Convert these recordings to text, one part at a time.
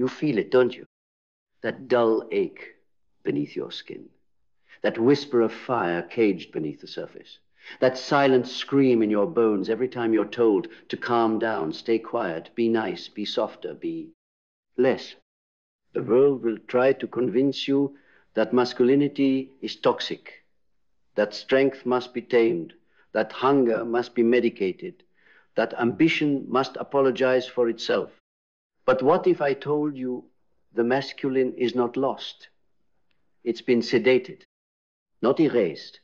You feel it, don't you? That dull ache beneath your skin. That whisper of fire caged beneath the surface. That silent scream in your bones every time you're told to calm down, stay quiet, be nice, be softer, be less. The world will try to convince you that masculinity is toxic, that strength must be tamed, that hunger must be medicated, that ambition must apologize for itself. But what if I told you the masculine is not lost? It's been sedated, not erased,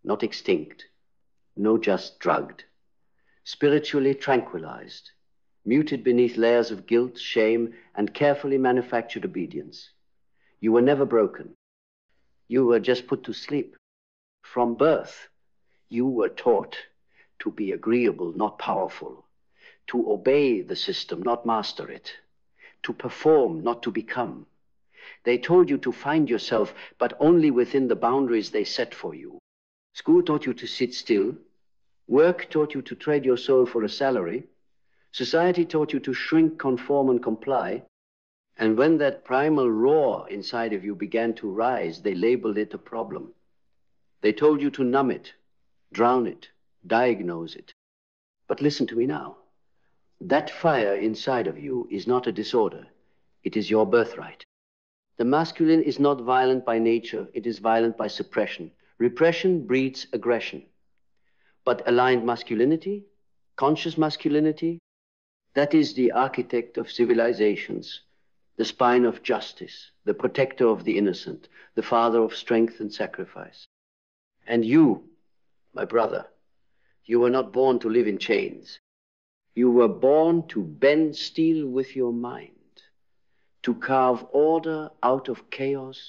not extinct, no, just drugged, spiritually tranquilized, muted beneath layers of guilt, shame, and carefully manufactured obedience. You were never broken. You were just put to sleep. From birth, you were taught to be agreeable, not powerful, to obey the system, not master it, to perform, not to become. They told you to find yourself, but only within the boundaries they set for you. School taught you to sit still. Work taught you to trade your soul for a salary. Society taught you to shrink, conform, and comply. And when that primal roar inside of you began to rise, they labeled it a problem. They told you to numb it, drown it, diagnose it. But listen to me now. That fire inside of you is not a disorder. It is your birthright. The masculine is not violent by nature. It is violent by suppression. Repression breeds aggression. But aligned masculinity, conscious masculinity, that is the architect of civilizations, the spine of justice, the protector of the innocent, the father of strength and sacrifice. And you, my brother, you were not born to live in chains. You were born to bend steel with your mind, to carve order out of chaos,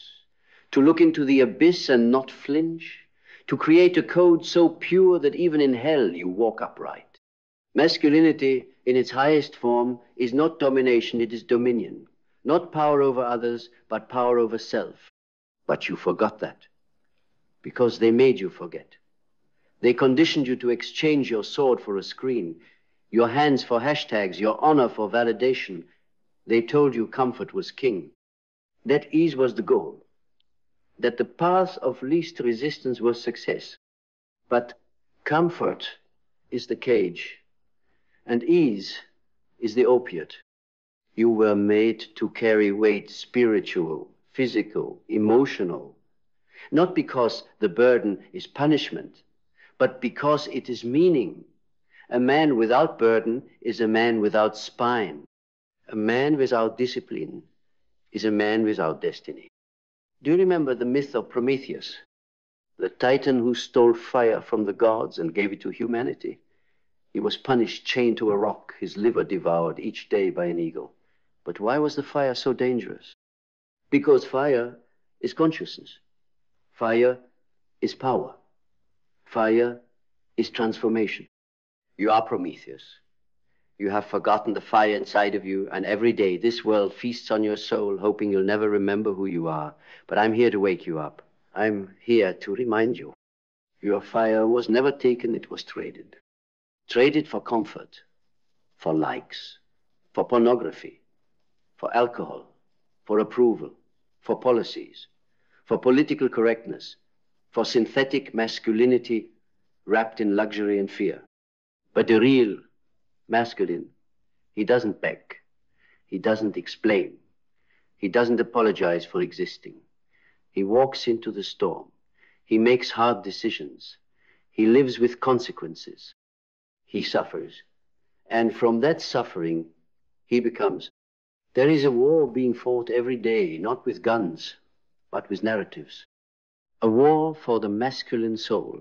to look into the abyss and not flinch, to create a code so pure that even in hell you walk upright. Masculinity, in its highest form, is not domination, it is dominion. Not power over others, but power over self. But you forgot that, because they made you forget. They conditioned you to exchange your sword for a screen, your hands for hashtags, your honor for validation. They told you comfort was king, that ease was the goal, that the path of least resistance was success. But comfort is the cage, and ease is the opiate. You were made to carry weight, spiritual, physical, emotional, not because the burden is punishment, but because it is meaning. A man without burden is a man without spine. A man without discipline is a man without destiny. Do you remember the myth of Prometheus, the titan who stole fire from the gods and gave it to humanity? He was punished, chained to a rock, his liver devoured each day by an eagle. But why was the fire so dangerous? Because fire is consciousness. Fire is power. Fire is transformation. You are Prometheus. You have forgotten the fire inside of you, and every day this world feasts on your soul, hoping you'll never remember who you are. But I'm here to wake you up. I'm here to remind you. Your fire was never taken, it was traded. Traded for comfort, for likes, for pornography, for alcohol, for approval, for policies, for political correctness, for synthetic masculinity wrapped in luxury and fear. But the real masculine, he doesn't beg, he doesn't explain, he doesn't apologize for existing. He walks into the storm, he makes hard decisions, he lives with consequences, he suffers, and from that suffering, he becomes. There is a war being fought every day, not with guns, but with narratives. A war for the masculine soul,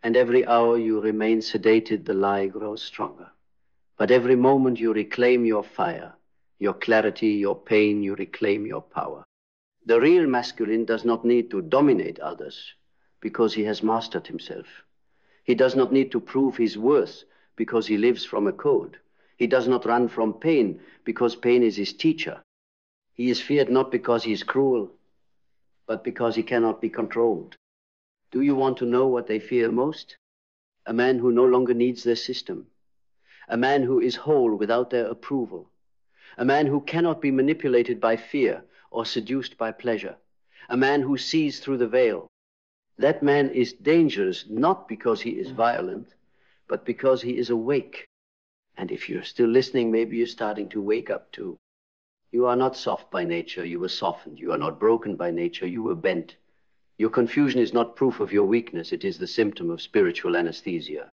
and every hour you remain sedated, the lie grows stronger. But every moment you reclaim your fire, your clarity, your pain, you reclaim your power. The real masculine does not need to dominate others because he has mastered himself. He does not need to prove his worth because he lives from a code. He does not run from pain because pain is his teacher. He is feared not because he is cruel, but because he cannot be controlled. Do you want to know what they fear most? A man who no longer needs their system. A man who is whole without their approval. a man who cannot be manipulated by fear or seduced by pleasure, a man who sees through the veil. That man is dangerous not because he is violent, but because he is awake. And if you're still listening, maybe you're starting to wake up too. You are not soft by nature, you were softened. You are not broken by nature, you were bent. Your confusion is not proof of your weakness, it is the symptom of spiritual anesthesia.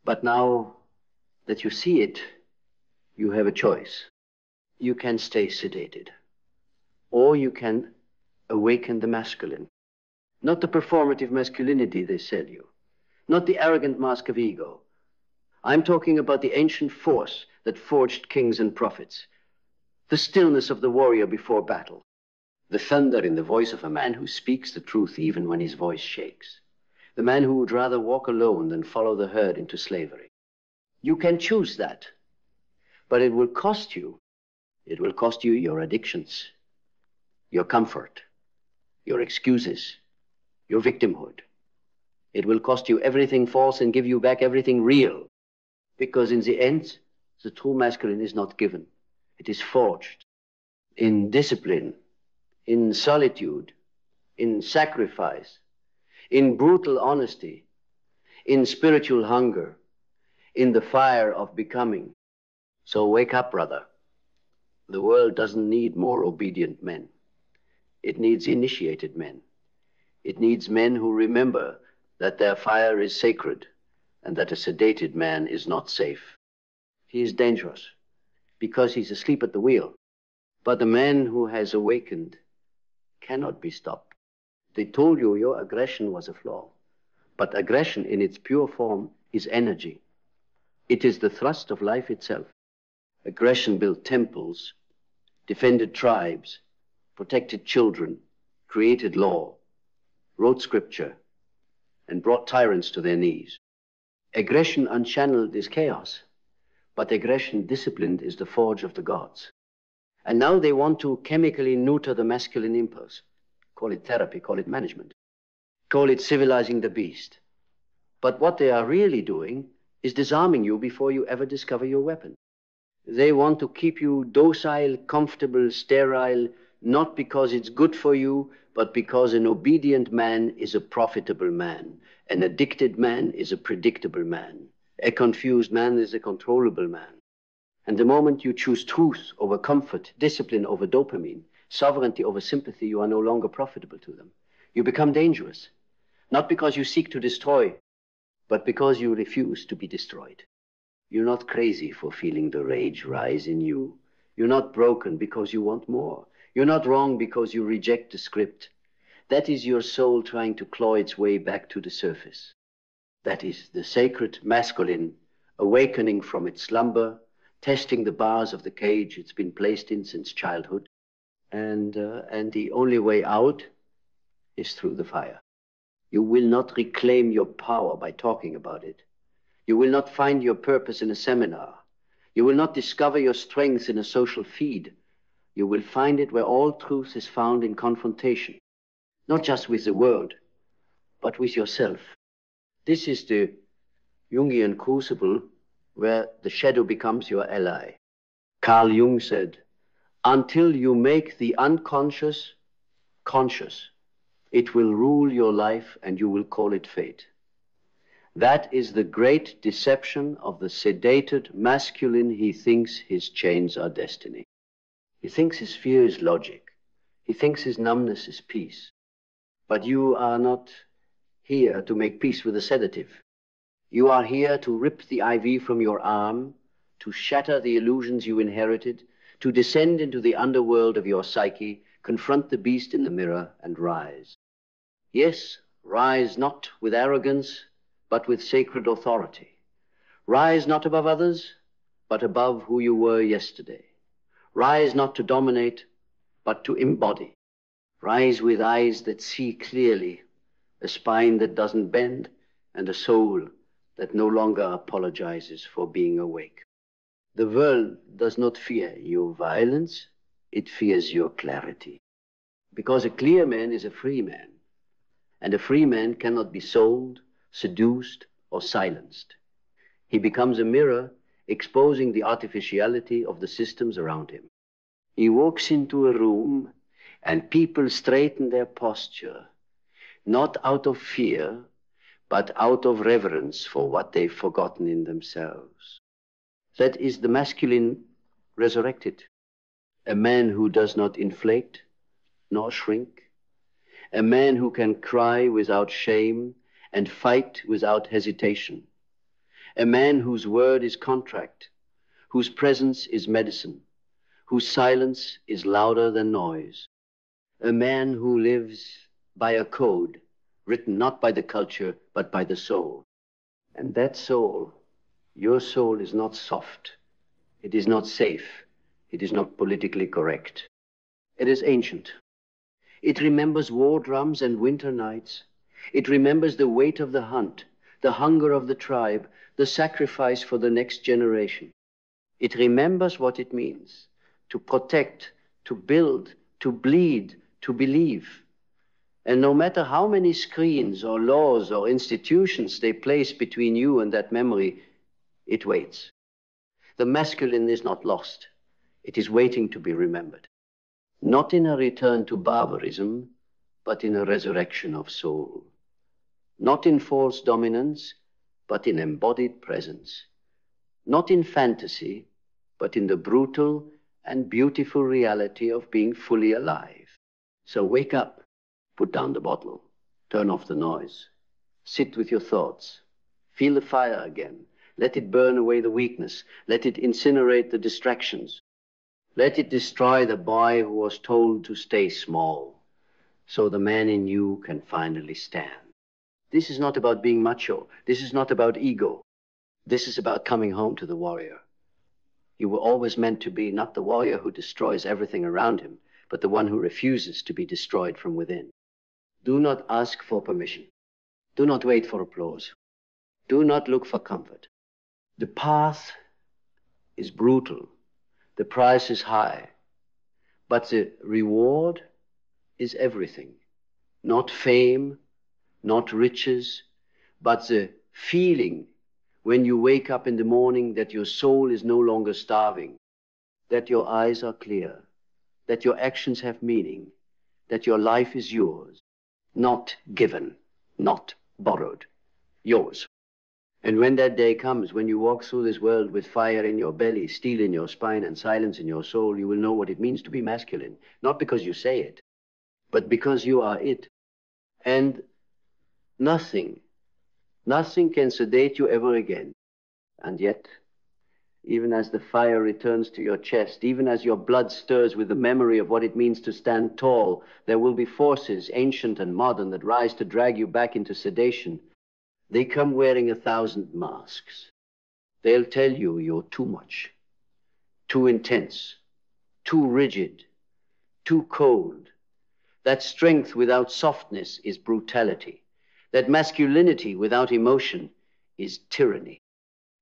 But now that you see it, you have a choice. You can stay sedated, or you can awaken the masculine. Not the performative masculinity they sell you, not the arrogant mask of ego. I'm talking about the ancient force that forged kings and prophets, the stillness of the warrior before battle, the thunder in the voice of a man who speaks the truth even when his voice shakes, the man who would rather walk alone than follow the herd into slavery. You can choose that, but it will cost you. It will cost you your addictions, your comfort, your excuses, your victimhood. It will cost you everything false and give you back everything real. Because in the end, the true masculine is not given. It is forged in discipline, in solitude, in sacrifice, in brutal honesty, in spiritual hunger, in the fire of becoming. So wake up, brother. The world doesn't need more obedient men. It needs initiated men. It needs men who remember that their fire is sacred and that a sedated man is not safe. He is dangerous because he's asleep at the wheel. But the man who has awakened cannot be stopped. They told you your aggression was a flaw, but aggression in its pure form is energy. It is the thrust of life itself. Aggression built temples, defended tribes, protected children, created law, wrote scripture, and brought tyrants to their knees. Aggression unchanneled is chaos, but aggression disciplined is the forge of the gods. And now they want to chemically neuter the masculine impulse. Call it therapy, call it management, call it civilizing the beast. But what they are really doing is disarming you before you ever discover your weapon. They want to keep you docile, comfortable, sterile, not because it's good for you, but because an obedient man is a profitable man. An addicted man is a predictable man. A confused man is a controllable man. And the moment you choose truth over comfort, discipline over dopamine, sovereignty over sympathy, you are no longer profitable to them. You become dangerous, not because you seek to destroy, but because you refuse to be destroyed. You're not crazy for feeling the rage rise in you. You're not broken because you want more. You're not wrong because you reject the script. That is your soul trying to claw its way back to the surface. That is the sacred masculine awakening from its slumber, testing the bars of the cage it's been placed in since childhood. And the only way out is through the fire. You will not reclaim your power by talking about it. You will not find your purpose in a seminar. You will not discover your strength in a social feed. You will find it where all truth is found in confrontation, not just with the world, but with yourself. This is the Jungian crucible where the shadow becomes your ally. Carl Jung said, until you make the unconscious conscious, it will rule your life and you will call it fate. That is the great deception of the sedated masculine. He thinks his chains are destiny. He thinks his fear is logic. He thinks his numbness is peace. But you are not here to make peace with a sedative. You are here to rip the IV from your arm, to shatter the illusions you inherited, to descend into the underworld of your psyche, confront the beast in the mirror, and rise. Yes, rise not with arrogance, but with sacred authority. Rise not above others, but above who you were yesterday. Rise not to dominate, but to embody. Rise with eyes that see clearly, a spine that doesn't bend, and a soul that no longer apologizes for being awake. The world does not fear your violence, it fears your clarity. Because a clear man is a free man, and a free man cannot be sold, seduced, or silenced. He becomes a mirror exposing the artificiality of the systems around him. He walks into a room and people straighten their posture, not out of fear, but out of reverence for what they've forgotten in themselves. That is the masculine resurrected. A man who does not inflate nor shrink. A man who can cry without shame and fight without hesitation. A man whose word is contract, whose presence is medicine, whose silence is louder than noise. A man who lives by a code written not by the culture but by the soul. And that soul, your soul, is not soft. It is not safe. It is not politically correct. It is ancient. It remembers war drums and winter nights. It remembers the weight of the hunt, the hunger of the tribe, the sacrifice for the next generation. It remembers what it means to protect, to build, to bleed, to believe. And no matter how many screens or laws or institutions they place between you and that memory, it waits. The masculine is not lost. It is waiting to be remembered. Not in a return to barbarism, but in a resurrection of soul. Not in false dominance, but in embodied presence. Not in fantasy, but in the brutal and beautiful reality of being fully alive. So wake up, put down the bottle, turn off the noise, sit with your thoughts, feel the fire again, let it burn away the weakness, let it incinerate the distractions, let it destroy the boy who was told to stay small, so the man in you can finally stand. This is not about being macho. This is not about ego. This is about coming home to the warrior. You were always meant to be not the warrior who destroys everything around him, but the one who refuses to be destroyed from within. Do not ask for permission. Do not wait for applause. Do not look for comfort. The path is brutal. The price is high. But the reward is everything. Not fame, not riches, but the feeling when you wake up in the morning that your soul is no longer starving, that your eyes are clear, that your actions have meaning, that your life is yours, not given, not borrowed, yours. And when that day comes, when you walk through this world with fire in your belly, steel in your spine, and silence in your soul, you will know what it means to be masculine, not because you say it, but because you are it. And nothing can sedate you ever again. And yet, even as the fire returns to your chest, even as your blood stirs with the memory of what it means to stand tall, there will be forces, ancient and modern, that rise to drag you back into sedation. They come wearing 1,000 masks. They'll tell you you're too much, too intense, too rigid, too cold. That strength without softness is brutality. That masculinity without emotion is tyranny.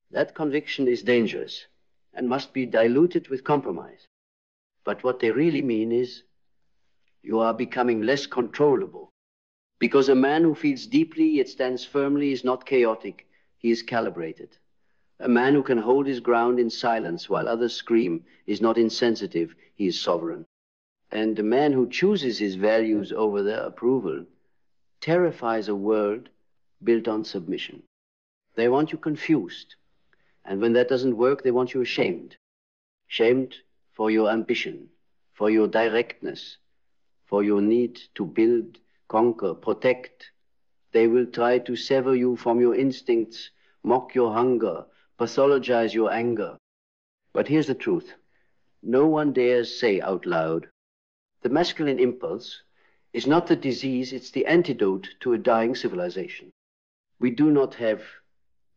That conviction is dangerous and must be diluted with compromise. But what they really mean is you are becoming less controllable. Because a man who feels deeply yet stands firmly is not chaotic, he is calibrated. A man who can hold his ground in silence while others scream is not insensitive, he is sovereign. And the man who chooses his values over their approval terrifies a world built on submission. They want you confused. And when that doesn't work, they want you ashamed. Shamed for your ambition, for your directness, for your need to build, conquer, protect. They will try to sever you from your instincts, mock your hunger, pathologize your anger. But here's the truth. No one dares say out loud, the masculine impulse is not the disease, it's the antidote to a dying civilization. We do not have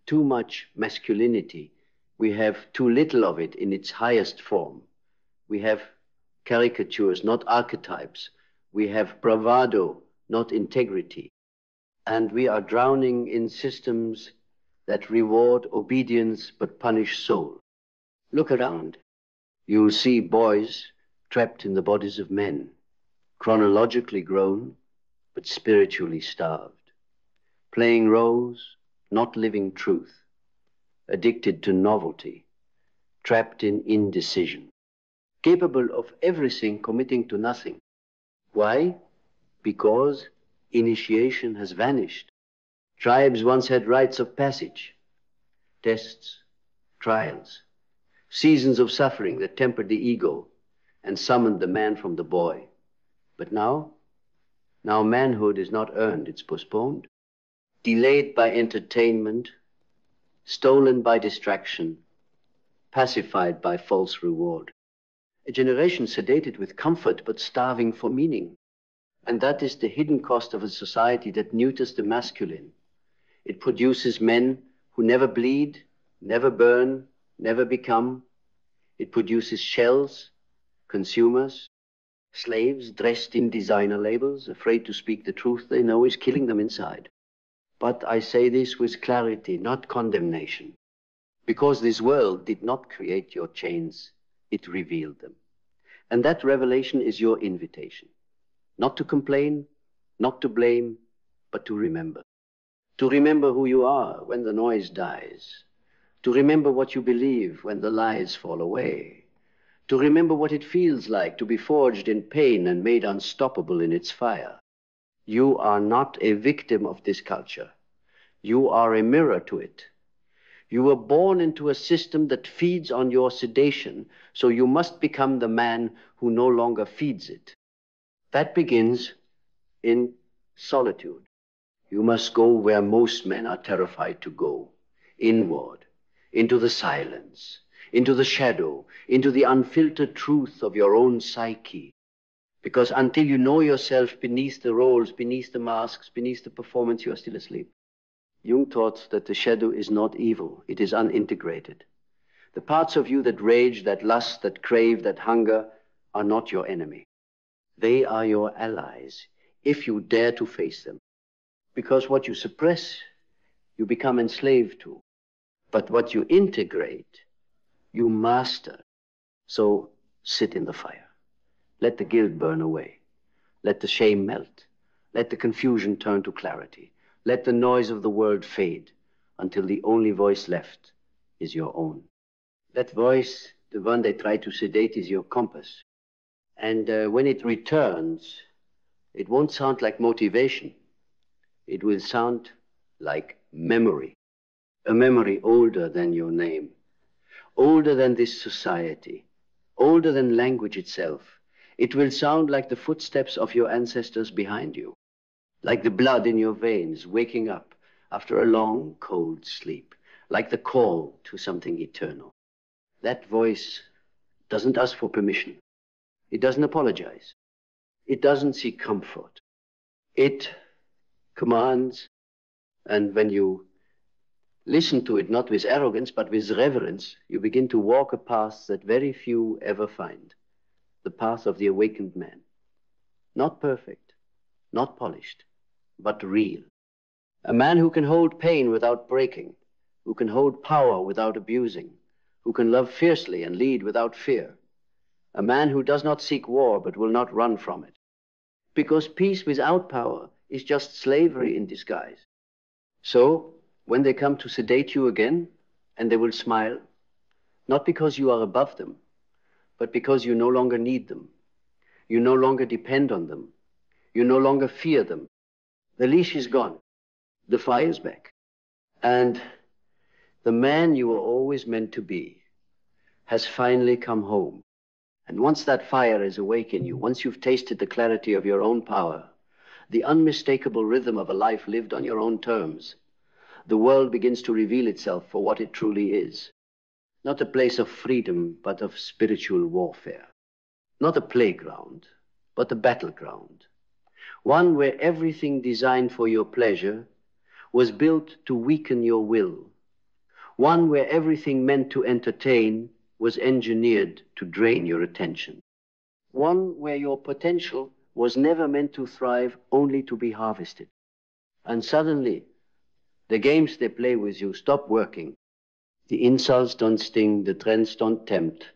too much masculinity. We have too little of it in its highest form. We have caricatures, not archetypes. We have bravado, not integrity. And we are drowning in systems that reward obedience but punish soul. Look around. You'll see boys trapped in the bodies of men, chronologically grown but spiritually starved, playing roles, not living truth, addicted to novelty, trapped in indecision. capable of everything, committing to nothing. Why? Because initiation has vanished. Tribes once had rites of passage, tests, trials, seasons of suffering that tempered the ego and summoned the man from the boy. But now manhood is not earned, it's postponed, delayed by entertainment, stolen by distraction, pacified by false reward. A generation sedated with comfort but starving for meaning. And that is the hidden cost of a society that neuters the masculine. It produces men who never bleed, never burn, never become. It produces shells, consumers, slaves dressed in designer labels, afraid to speak the truth they know is killing them inside. But I say this with clarity, not condemnation. Because this world did not create your chains, it revealed them. And that revelation is your invitation. Not to complain, not to blame, but to remember. To remember who you are when the noise dies. To remember what you believe when the lies fall away. To remember what it feels like to be forged in pain and made unstoppable in its fire. You are not a victim of this culture. You are a mirror to it. You were born into a system that feeds on your sedation, so you must become the man who no longer feeds it. That begins in solitude. You must go where most men are terrified to go, inward, into the silence, into the shadow, into the unfiltered truth of your own psyche. Because until you know yourself beneath the roles, beneath the masks, beneath the performance, you are still asleep. Jung taught that the shadow is not evil, it is unintegrated. The parts of you that rage, that lust, that crave, that hunger are not your enemy. They are your allies, if you dare to face them. Because what you suppress, you become enslaved to. But what you integrate, you master. So sit in the fire. Let the guilt burn away. Let the shame melt. Let the confusion turn to clarity. Let the noise of the world fade until the only voice left is your own. That voice, the one they try to sedate, is your compass. And when it returns, it won't sound like motivation. It will sound like memory. A memory older than your name, older than this society, older than language itself. It will sound like the footsteps of your ancestors behind you, like the blood in your veins waking up after a long, cold sleep, like the call to something eternal. That voice doesn't ask for permission. It doesn't apologize. It doesn't seek comfort. It commands, and when you listen to it not with arrogance but with reverence, you begin to walk a path that very few ever find, the path of the awakened man. Not perfect, not polished, but real. A man who can hold pain without breaking, who can hold power without abusing, who can love fiercely and lead without fear. A man who does not seek war but will not run from it. Because peace without power is just slavery in disguise. So, when they come to sedate you again, and they will smile, not because you are above them, but because you no longer need them. You no longer depend on them. You no longer fear them. The leash is gone. The fire is back. And the man you were always meant to be has finally come home. And once that fire is awake in you, once you've tasted the clarity of your own power, the unmistakable rhythm of a life lived on your own terms, the world begins to reveal itself for what it truly is. Not a place of freedom, but of spiritual warfare. Not a playground, but a battleground. One where everything designed for your pleasure was built to weaken your will. One where everything meant to entertain was engineered to drain your attention. One where your potential was never meant to thrive, only to be harvested. And suddenly, the games they play with you stop working. The insults don't sting, the trends don't tempt.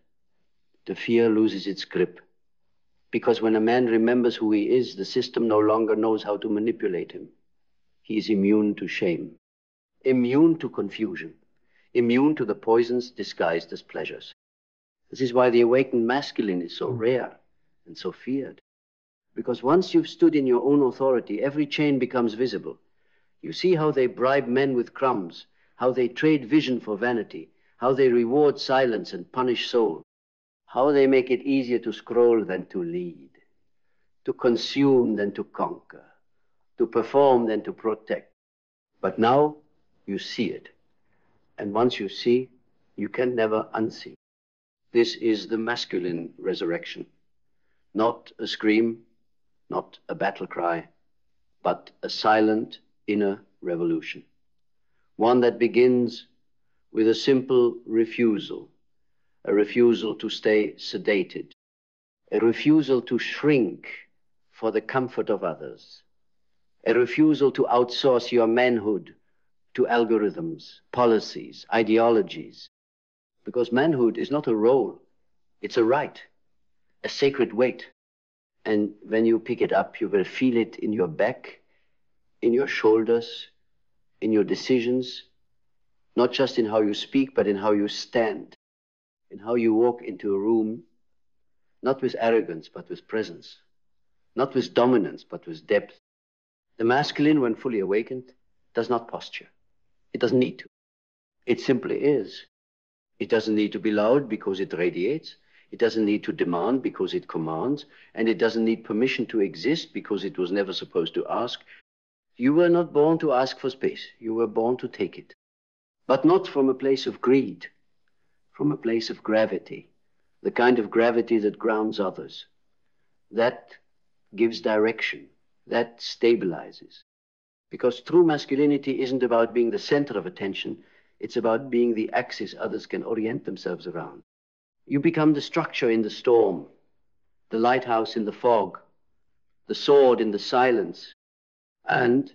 The fear loses its grip. Because when a man remembers who he is, the system no longer knows how to manipulate him. He is immune to shame, immune to confusion, immune to the poisons disguised as pleasures. This is why the awakened masculine is so rare and so feared. Because once you've stood in your own authority, every chain becomes visible. You see how they bribe men with crumbs, how they trade vision for vanity, how they reward silence and punish soul, how they make it easier to scroll than to lead, to consume than to conquer, to perform than to protect. But now you see it. And once you see, you can never unsee. This is the masculine resurrection. Not a scream, not a battle cry, but a silent inner revolution. One that begins with a simple refusal, a refusal to stay sedated, a refusal to shrink for the comfort of others, a refusal to outsource your manhood to algorithms, policies, ideologies. Because manhood is not a role, it's a right, a sacred weight. And when you pick it up, you will feel it in your back, in your shoulders, in your decisions, not just in how you speak, but in how you stand, in how you walk into a room, not with arrogance, but with presence, not with dominance, but with depth. The masculine, when fully awakened, does not posture. It doesn't need to. It simply is. It doesn't need to be loud because it radiates. It doesn't need to demand because it commands. And it doesn't need permission to exist because it was never supposed to ask. You were not born to ask for space. You were born to take it. But not from a place of greed, from a place of gravity, the kind of gravity that grounds others, that gives direction, that stabilizes. Because true masculinity isn't about being the center of attention, it's about being the axis others can orient themselves around. You become the structure in the storm, the lighthouse in the fog, the sword in the silence. And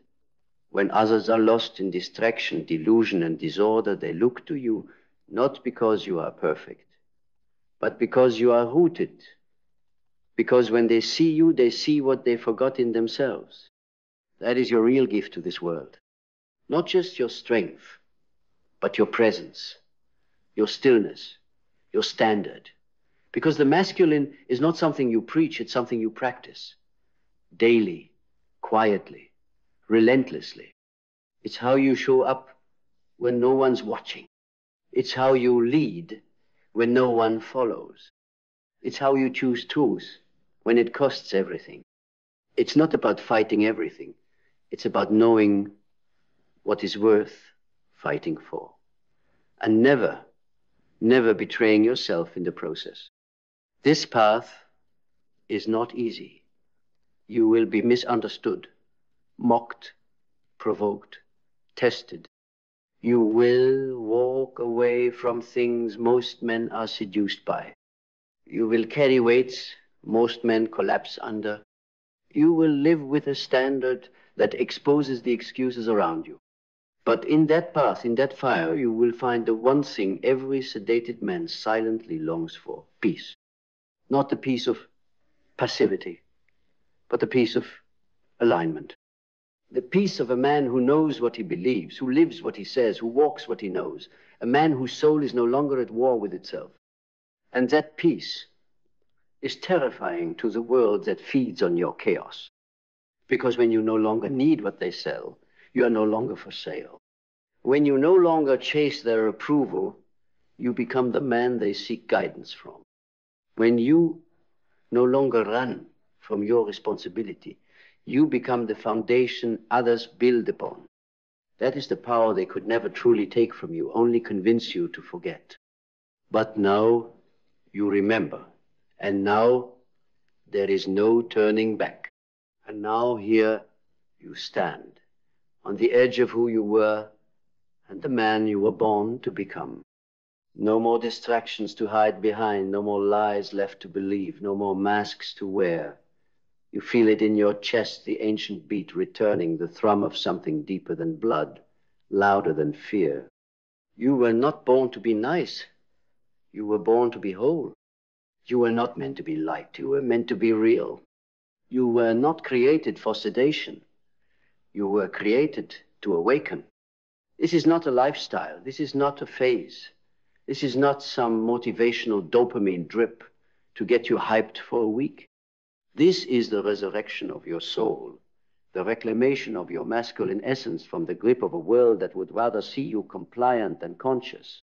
when others are lost in distraction, delusion, and disorder, they look to you not because you are perfect, but because you are rooted. Because when they see you, they see what they forgot in themselves. That is your real gift to this world. Not just your strength, but your presence, your stillness, your standard. Because the masculine is not something you preach, it's something you practice. Daily, quietly, relentlessly. It's how you show up when no one's watching. It's how you lead when no one follows. It's how you choose truth when it costs everything. It's not about fighting everything. It's about knowing what is worth fighting for. And never, never betraying yourself in the process. This path is not easy. You will be misunderstood, mocked, provoked, tested. You will walk away from things most men are seduced by. You will carry weights most men collapse under. You will live with a standard that exposes the excuses around you. But in that path, in that fire, you will find the one thing every sedated man silently longs for: peace. Not the peace of passivity, but the peace of alignment. The peace of a man who knows what he believes, who lives what he says, who walks what he knows. A man whose soul is no longer at war with itself. And that peace is terrifying to the world that feeds on your chaos. Because when you no longer need what they sell, you are no longer for sale. When you no longer chase their approval, you become the man they seek guidance from. When you no longer run from your responsibility, you become the foundation others build upon. That is the power they could never truly take from you, only convince you to forget. But now you remember, and now there is no turning back. And now here you stand, on the edge of who you were and the man you were born to become. No more distractions to hide behind, no more lies left to believe, no more masks to wear. You feel it in your chest, the ancient beat returning, the thrum of something deeper than blood, louder than fear. You were not born to be nice. You were born to be whole. You were not meant to be liked. You were meant to be real. You were not created for sedation. You were created to awaken. This is not a lifestyle. This is not a phase. This is not some motivational dopamine drip to get you hyped for a week. This is the resurrection of your soul, the reclamation of your masculine essence from the grip of a world that would rather see you compliant than conscious.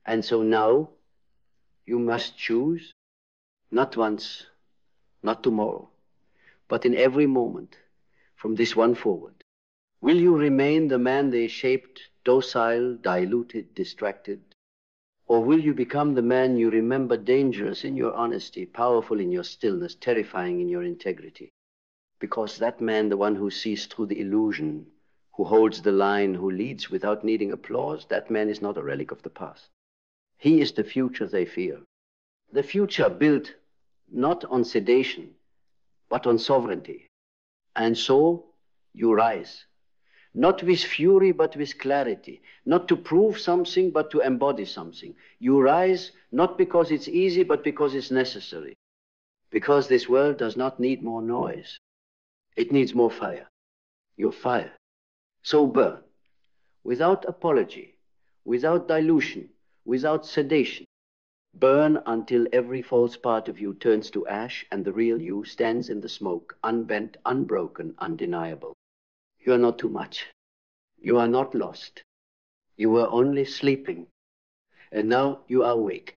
And so now you must choose, not once, not tomorrow, but in every moment from this one forward. Will you remain the man they shaped, docile, diluted, distracted? Or will you become the man you remember, dangerous in your honesty, powerful in your stillness, terrifying in your integrity? Because that man, the one who sees through the illusion, who holds the line, who leads without needing applause, that man is not a relic of the past. He is the future they fear. The future built not on sedation, but on sovereignty. And so you rise, not with fury, but with clarity, not to prove something, but to embody something. You rise not because it's easy, but because it's necessary. Because this world does not need more noise. It needs more fire. Your fire. So burn, without apology, without dilution, without sedation. Burn until every false part of you turns to ash and the real you stands in the smoke, unbent, unbroken, undeniable. You are not too much. You are not lost. You were only sleeping. And now you are awake.